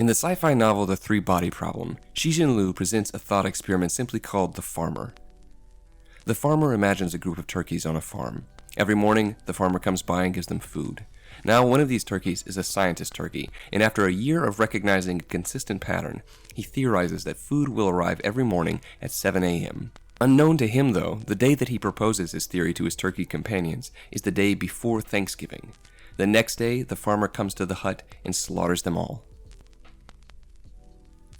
In the sci-fi novel The Three-Body Problem, Xijin Liu presents a thought experiment simply called the farmer. The farmer imagines a group of turkeys on a farm. Every morning, the farmer comes by and gives them food. Now, one of these turkeys is a scientist turkey, and after a year of recognizing a consistent pattern, he theorizes that food will arrive every morning at 7 a.m. Unknown to him, though, the day that he proposes his theory to his turkey companions is the day before Thanksgiving. The next day, the farmer comes to the hut and slaughters them all.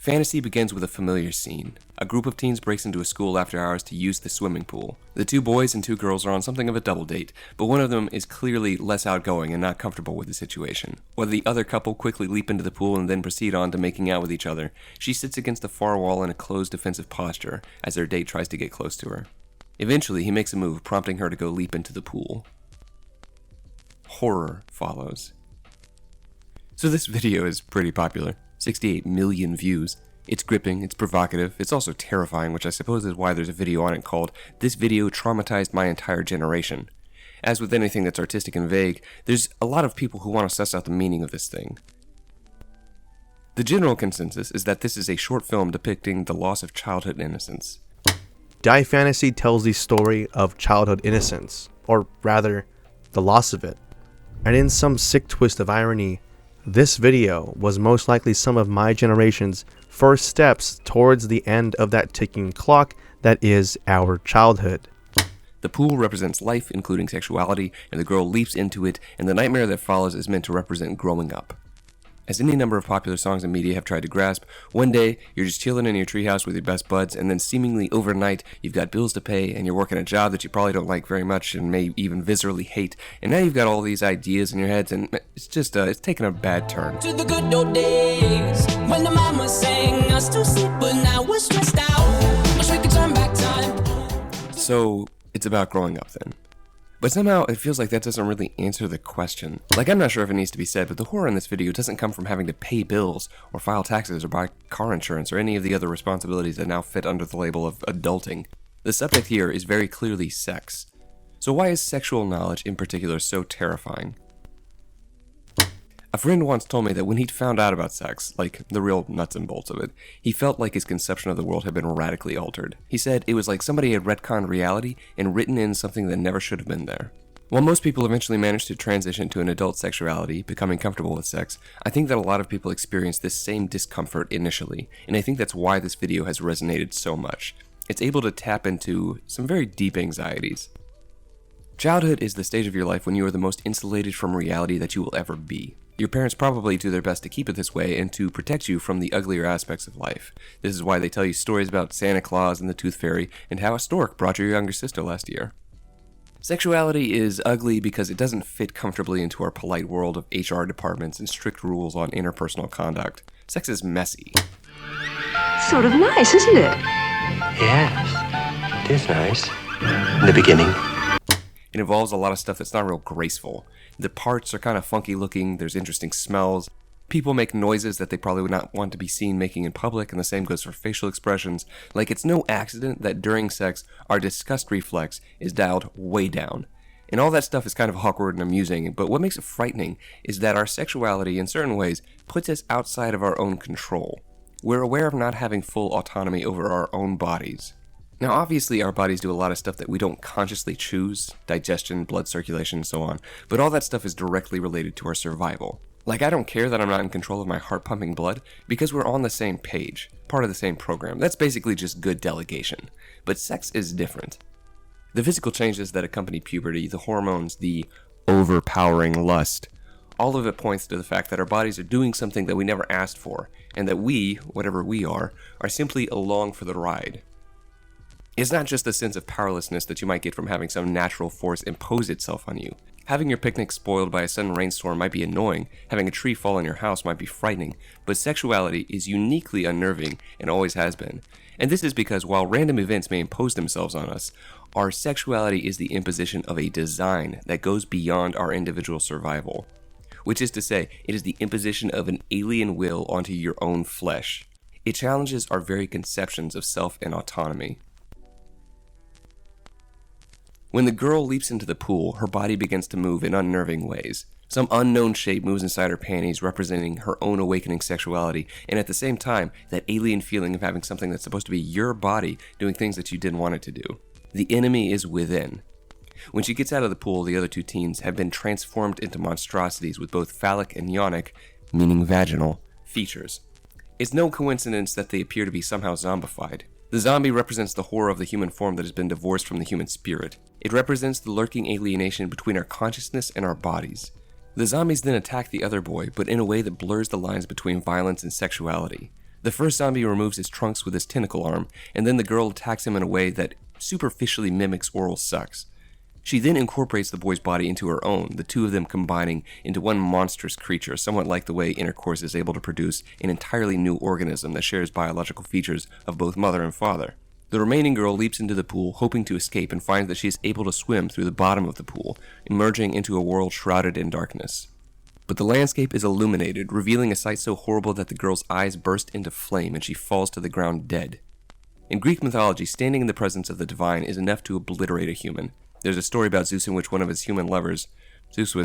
Fantasy begins with a familiar scene. A group of teens breaks into a school after hours to use the swimming pool. The two boys and two girls are on something of a double date, but one of them is clearly less outgoing and not comfortable with the situation. While the other couple quickly leap into the pool and then proceed on to making out with each other, she sits against the far wall in a closed defensive posture as their date tries to get close to her. Eventually, he makes a move, prompting her to go leap into the pool. Horror follows. So this video is pretty popular. 68 million views. It's gripping, it's provocative, it's also terrifying, which I suppose is why there's a video on it called "This Video Traumatized My Entire Generation." As with anything that's artistic and vague, there's a lot of people who want to suss out the meaning of this thing. The general consensus is that this is a short film depicting the loss of childhood innocence. DyE fantasy tells the story of childhood innocence, or rather, the loss of it. And in some sick twist of irony, this video was most likely some of my generation's first steps towards the end of that ticking clock that is our childhood. The pool represents life, including sexuality, and the girl leaps into it, and the nightmare that follows is meant to represent growing up. As any number of popular songs and media have tried to grasp, one day you're just chilling in your treehouse with your best buds, and then seemingly overnight you've got bills to pay, and you're working a job that you probably don't like very much and may even viscerally hate, and now you've got all these ideas in your heads, and it's just, it's taken a bad turn. To the good old days, when the mama sang us to sleep, but now we're stressed out. Wish we could turn back time. So, it's about growing up then. But somehow, it feels like that doesn't really answer the question. Like, I'm not sure if it needs to be said, but the horror in this video doesn't come from having to pay bills, or file taxes, or buy car insurance, or any of the other responsibilities that now fit under the label of adulting. The subject here is very clearly sex. So why is sexual knowledge in particular so terrifying? A friend once told me that when he'd found out about sex, like the real nuts and bolts of it, he felt like his conception of the world had been radically altered. He said it was like somebody had retconned reality and written in something that never should have been there. While most people eventually manage to transition to an adult sexuality, becoming comfortable with sex, I think that a lot of people experience this same discomfort initially, and I think that's why this video has resonated so much. It's able to tap into some very deep anxieties. Childhood is the stage of your life when you are the most insulated from reality that you will ever be. Your parents probably do their best to keep it this way and to protect you from the uglier aspects of life. This is why they tell you stories about Santa Claus and the Tooth Fairy and how a stork brought your younger sister last year. Sexuality is ugly because it doesn't fit comfortably into our polite world of HR departments and strict rules on interpersonal conduct. Sex is messy. Sort of nice, isn't it? Yes, it is nice. In the beginning. It involves a lot of stuff that's not real graceful. The parts are kind of funky looking, there's interesting smells. People make noises that they probably would not want to be seen making in public, and the same goes for facial expressions. Like, it's no accident that during sex, our disgust reflex is dialed way down. And all that stuff is kind of awkward and amusing, but what makes it frightening is that our sexuality, in certain ways, puts us outside of our own control. We're aware of not having full autonomy over our own bodies. Now, obviously, our bodies do a lot of stuff that we don't consciously choose, digestion, blood circulation, and so on, but all that stuff is directly related to our survival. Like, I don't care that I'm not in control of my heart-pumping blood, because we're on the same page, part of the same program. That's basically just good delegation. But sex is different. The physical changes that accompany puberty, the hormones, the overpowering lust, all of it points to the fact that our bodies are doing something that we never asked for, and that we, whatever we are simply along for the ride. It's not just the sense of powerlessness that you might get from having some natural force impose itself on you. Having your picnic spoiled by a sudden rainstorm might be annoying, having a tree fall on your house might be frightening, but sexuality is uniquely unnerving and always has been. And this is because while random events may impose themselves on us, our sexuality is the imposition of a design that goes beyond our individual survival. Which is to say, it is the imposition of an alien will onto your own flesh. It challenges our very conceptions of self and autonomy. When the girl leaps into the pool, her body begins to move in unnerving ways. Some unknown shape moves inside her panties, representing her own awakening sexuality, and at the same time, that alien feeling of having something that's supposed to be your body doing things that you didn't want it to do. The enemy is within. When she gets out of the pool, the other two teens have been transformed into monstrosities with both phallic and yonic, meaning vaginal, features. It's no coincidence that they appear to be somehow zombified. The zombie represents the horror of the human form that has been divorced from the human spirit. It represents the lurking alienation between our consciousness and our bodies. The zombies then attack the other boy, but in a way that blurs the lines between violence and sexuality. The first zombie removes his trunks with his tentacle arm, and then the girl attacks him in a way that superficially mimics oral sex. She then incorporates the boy's body into her own, the two of them combining into one monstrous creature, somewhat like the way intercourse is able to produce an entirely new organism that shares biological features of both mother and father. The remaining girl leaps into the pool, hoping to escape, and finds that she is able to swim through the bottom of the pool, emerging into a world shrouded in darkness. But the landscape is illuminated, revealing a sight so horrible that the girl's eyes burst into flame and she falls to the ground dead. In Greek mythology, standing in the presence of the divine is enough to obliterate a human. There's a story about Zeus in which one of his human lovers, Zeus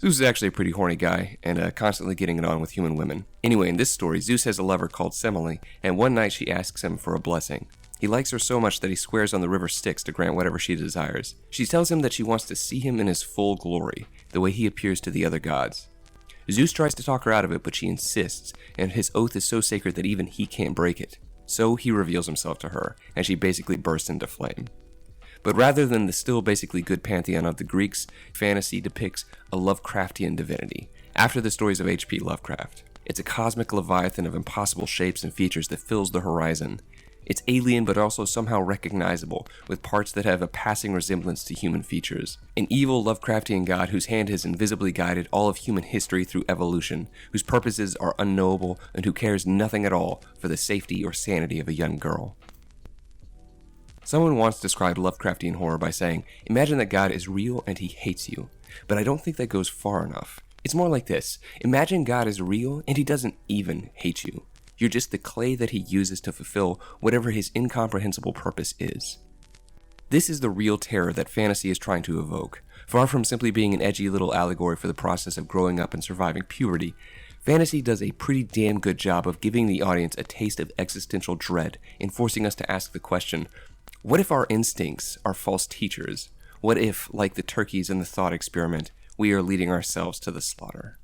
is actually a pretty horny guy, and constantly getting it on with human women. Anyway, in this story, Zeus has a lover called Semele, and one night she asks him for a blessing. He likes her so much that he swears on the river Styx to grant whatever she desires. She tells him that she wants to see him in his full glory, the way he appears to the other gods. Zeus tries to talk her out of it, but she insists, and his oath is so sacred that even he can't break it. So he reveals himself to her, and she basically bursts into flame. But rather than the still basically good pantheon of the Greeks, fantasy depicts a Lovecraftian divinity, after the stories of H.P. Lovecraft. It's a cosmic leviathan of impossible shapes and features that fills the horizon. It's alien but also somehow recognizable, with parts that have a passing resemblance to human features. An evil Lovecraftian god whose hand has invisibly guided all of human history through evolution, whose purposes are unknowable, and who cares nothing at all for the safety or sanity of a young girl. Someone once described Lovecraftian horror by saying, "Imagine that God is real and he hates you." But I don't think that goes far enough. It's more like this. Imagine God is real and he doesn't even hate you. You're just the clay that he uses to fulfill whatever his incomprehensible purpose is. This is the real terror that fantasy is trying to evoke. Far from simply being an edgy little allegory for the process of growing up and surviving puberty, fantasy does a pretty damn good job of giving the audience a taste of existential dread and forcing us to ask the question, what if our instincts are false teachers? What if, like the turkeys in the thought experiment, we are leading ourselves to the slaughter?